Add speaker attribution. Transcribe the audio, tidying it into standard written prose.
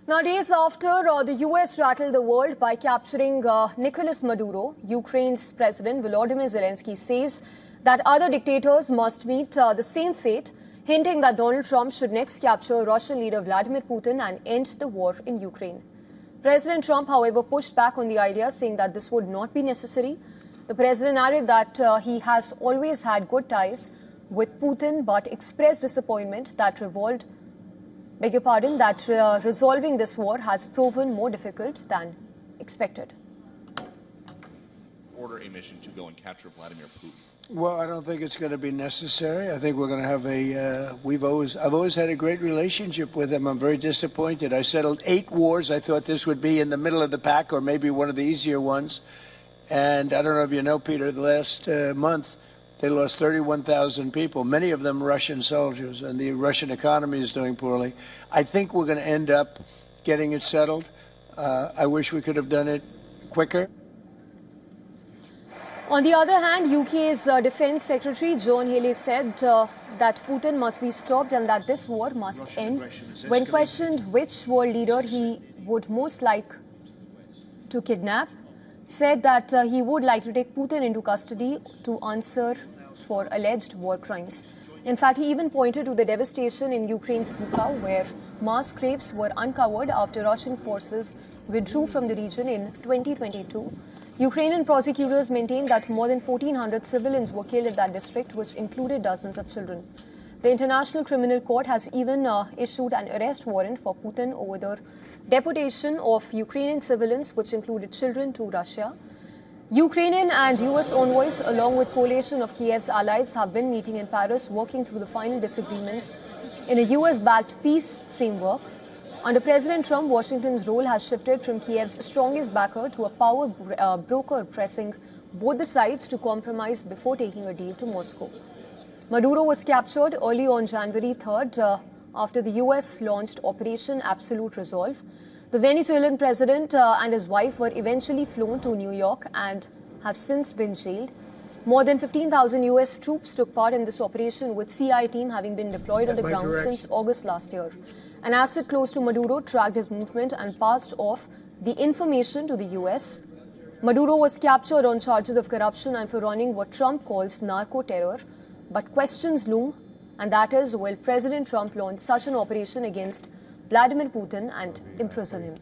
Speaker 1: Now, days after the US rattled the world by capturing Nicolas Maduro, Ukraine's President Vladimir Zelensky says that other dictators must meet the same fate, hinting that Donald Trump should next capture Russian leader Vladimir Putin and end the war in Ukraine. President Trump, however, pushed back on the idea, saying that this would not be necessary. The president added that he has always had good ties with Putin, but expressed disappointment that resolving this war has proven more difficult than expected.
Speaker 2: Order a mission to go and capture Vladimir Putin.
Speaker 3: Well, I don't think it's going to be necessary. I think we're going to have I've always had a great relationship with him. I'm very disappointed. I settled 8 wars. I thought this would be in the middle of the pack, or maybe one of the easier ones. And I don't know if you know, Peter, the last month, they lost 31,000 people, many of them Russian soldiers, and the Russian economy is doing poorly. I think we're going to end up getting it settled. I wish we could have done it quicker.
Speaker 1: On the other hand, UK's Defence Secretary John Healey said that Putin must be stopped and that this war must end. When questioned which world leader he would most like to kidnap, said that he would like to take Putin into custody to answer for alleged war crimes. In fact, he even pointed to the devastation in Ukraine's Bucha, where mass graves were uncovered after Russian forces withdrew from the region in 2022. Ukrainian prosecutors maintain that more than 1,400 civilians were killed in that district, which included dozens of children. The International Criminal Court has even issued an arrest warrant for Putin over the deportation of Ukrainian civilians, which included children, to Russia. Ukrainian and US envoys, along with coalition of Kiev's allies, have been meeting in Paris, working through the final disagreements in a US-backed peace framework. Under President Trump, Washington's role has shifted from Kiev's strongest backer to a power broker, pressing both the sides to compromise before taking a deal to Moscow. Maduro was captured early on January 3rd after the US launched Operation Absolute Resolve. The Venezuelan president and his wife were eventually flown to New York and have since been jailed. More than 15,000 US troops took part in this operation, with CI team having been deployed on the ground since August last year. An asset close to Maduro tracked his movement and passed off the information to the US. Maduro was captured on charges of corruption and for running what Trump calls narco-terror. But questions loom, and that is, will President Trump launch such an operation against Vladimir Putin and imprison him?